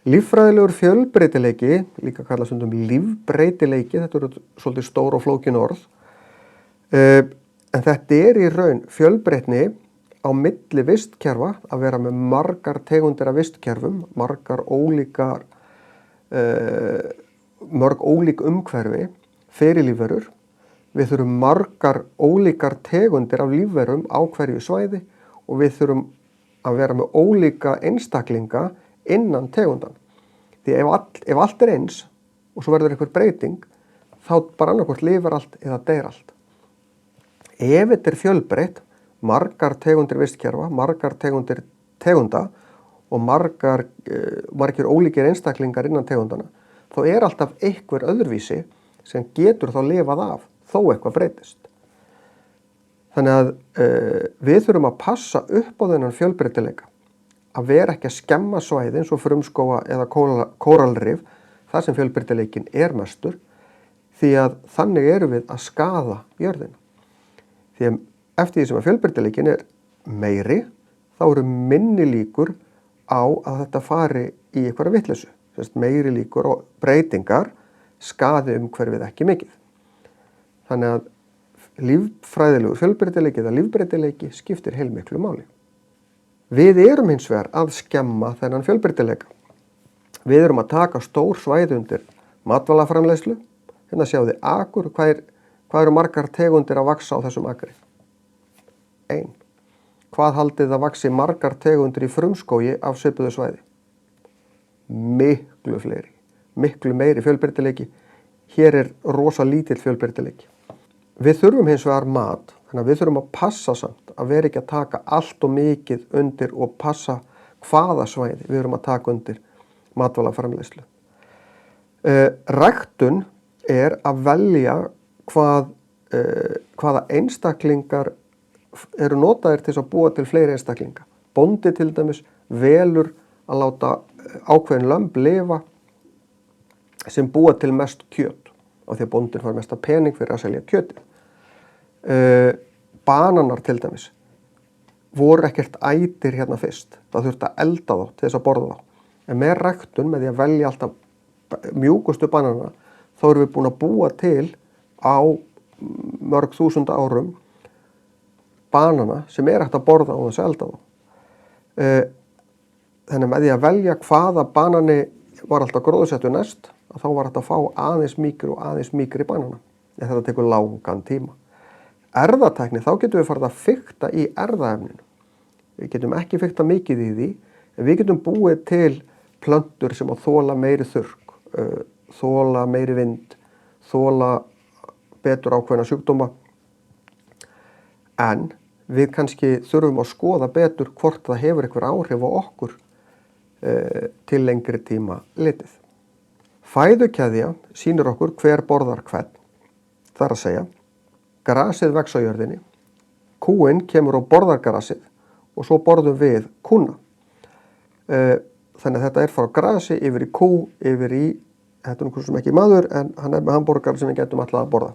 Líffræðilegur fjölbreytileiki, líka kallað stundum lífbreytileiki, þetta eru svolítið stór og flókin orð, en þetta í raun fjölbreytni á milli vistkerfa, að vera með margar tegundir af vistkerfum, mörg ólík umhverfi fyrir lífverur. Við þurfum margar ólíkar tegundir af lífverum á hverju svæði og við þurfum að vera með ólíka einstaklinga innan tegundan. Því ef allt eins og svo verður einhver breyting, þá bara annarkvort lifir allt eða deyr allt. Ef þetta fjölbreytt, margar tegundir vistkerfa, margar tegundir tegunda og margir ólíkir einstaklingar innan tegundana, þá alltaf einhver öðruvísi sem getur þá lifað af, þó eitthvað breytist. Þannig að við þurfum að passa upp á þennan fjölbreytileika, að vera ekki að skemma svæði eins og frumskóga eða kóralrif, þar sem fjölbreytileikin mestur, því að þannig erum við að skaða jörðina. Því að eftir því sem að fjölbreytileikin meiri, þá eru minni líkur á að þetta fari í einhverja vitleysu. Meiri líkur og breytingar skaði umhverfið ekki mikið. Þannig að líffræðilegur fjölbreytileiki eða lífbreytileiki skiptir heilmiklu máli. Við erum hins vegar að skemma þennan fjölbreytileika. Við erum að taka stór svæði undir matvælaframleiðslu. Hérna sjáðu þið akur, hvað eru margar tegundir að vaxa á þessum akri? 1. Hvað haldið að vaxi margar tegundir í frumskógi af svipuðu svæði? Miklu fleiri, miklu meiri fjölbreytileiki. Hér rosa lítill fjölbreytileiki. Við þurfum hins vegar mat, þannig að við þurfum að passa samt að vera ekki að taka allt og mikið undir og passa hvaða svæði við erum að taka undir matvælaframleiðslu. Ræktun að velja hvaða einstaklingar eru notaðir til að búa til fleiri einstaklinga. Bóndi til dæmis velur að láta ákveðin lömb lifa sem búa til mest kjöt, af því að bóndin fær mesta pening fyrir að selja kjötið. Bananar til dæmis voru ekkert ætir hérna fyrst. Það þurfti að elda þá til þess að borða þá. En með ræktun, með því að velja alltaf mjúkustu banana, þá erum við búin að búa til á mörg þúsund árum banana sem hægt að borða á þess að elda þá. Þannig með því að velja hvaða banani var alltaf gróðursettur næst, að þá var hægt að fá aðeins mýkri banana. En þetta tekur langan tíma. Erfðatækni, þá getum við farið að fikta í erfðaefninu. Við getum ekki fikta mikið í því, en við getum búið til plöntur sem að þola meiri þurrk, þola meiri vind, þola betur ákveðna sjúkdóma. En við kannski þurfum að skoða betur hvort það hefur einhver áhrif á okkur til lengri tíma litið. Fæðukeðja sýnir okkur hver borðar hvern. Það að segja, grasið vex á jörðinni, kúin kemur og borðar grasið og svo borðum við kúna. Þannig að þetta frá grasi yfir í kú, yfir í, þetta nokkuð sem ekki maður, en hann með hamborgar sem við getum alltaf að borða.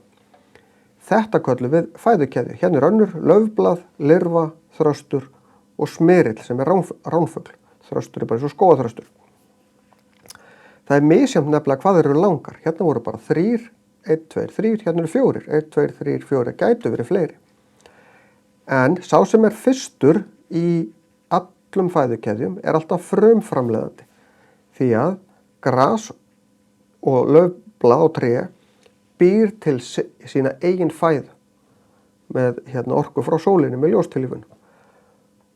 Þetta köllum við fæðukeðju. Hérna önnur, laufblað, lirfa, þröstur og smyrill sem ránfugl. Þröstur bara eins og skógaþröstur. Það misjafnt nefnilega hvað eru langar. Hérna voru bara 3, 1, 2, 3, hérna eru 4, 1, 2, 3, 4, gætu verið fleiri. En sá sem fyrstur í allum fæðukeðjum alltaf frumframleiðandi. Því að gras og laufblað og tré býr til sína eigin fæðu með orku frá sólinni með ljóstillífun.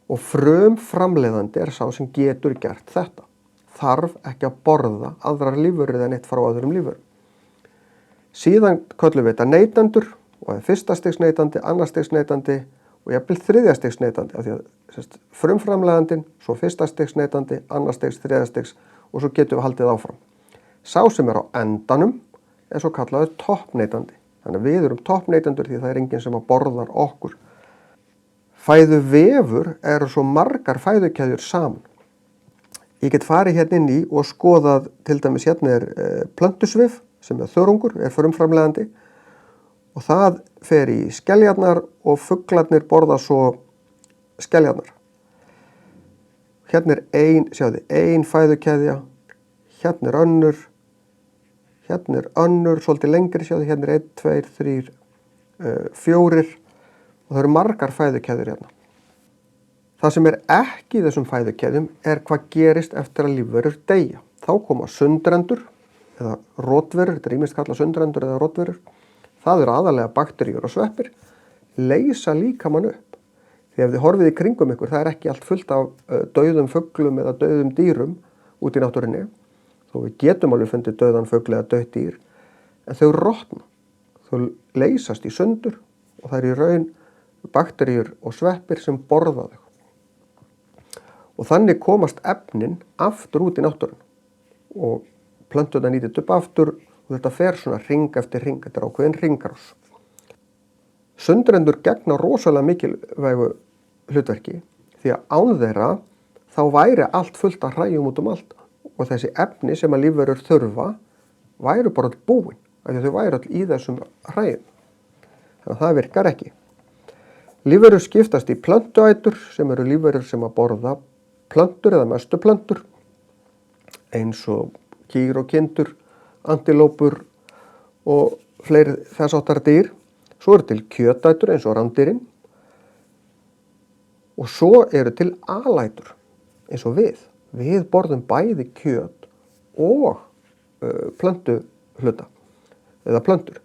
Og frumframleiðandi sá sem getur gert þetta. Þarf ekki að borða aðrar lífverur en eitt frá öðrum lífverum. Síðan köllum við þetta neytendur og fyrsta stigs neytandi, annar stigs neytandi og jafnvel þriðja stigs neytandi. Af því að frumframleiðandinn, svo fyrsta stigs neytandi, annar stigs, þriðja stigs og svo getum við haldið áfram. Sá sem á endanum svo kallaður toppneytandi. Þannig að við erum toppneytendur því það enginn sem borðar okkur. Fæðuvefur svo margar fæðukeðjur saman. Ég get farið hérna inn í og skoðað, til dæmis hérna plöntusvif sem þörungur, frumframleiðandi og það fer í skeljarnar og fuglarnir borða svo skeljarnar. Hérna ein fæðukeðja, hérna er önnur, svolítið lengri sjáðu, hérna er 1, 2, 3, 4 og það eru margar fæðukeðjur hérna. Það sem er ekki í þessum fæðukeðjum er hvað gerist eftir að lífverur deyja. Þá koma sundrendur eða rotverur, þetta er ýmist kallað sundrendur eða rotverur. Það eru aðalega bakteríur og sveppir, leysa líkamann upp. Því ef þið horfið í kringum ykkur, það er ekki allt fullt af dauðum fuglum eða dauðum dýrum út í náttúrunni. Þó við getum alveg fundið dauðan fugl eða dauð dýr, en þau rotna. Þau leysast í sundur og það er í raun bakteríur og sveppir sem borða þau. Og þannig komast efnin aftur út í náttúrun og plönturnar nýtist upp aftur og þetta fer svona hring eftir hring, þetta er ákveðin hringrás. Sundrendur gegna rosalega mikilvægu hlutverki því að án þeirra þá væri allt fullt af hræjum út allt og þessi efni sem að lífverur þurfa væru bara all búin, af því að þau væru all í þessum hræjum. Þannig að það virkar ekki. Lífverur skiptast í plöntuætur sem eru lífverur sem að borða plöntur eða mestu plöntur eins og kýr og kindur, antilópur og fleiri þess áttar dýr. Svo eru til kjötætur eins og rándýrin og svo eru til alætur eins og við. Við borðum bæði kjöt og plöntuhluta eða plöntur.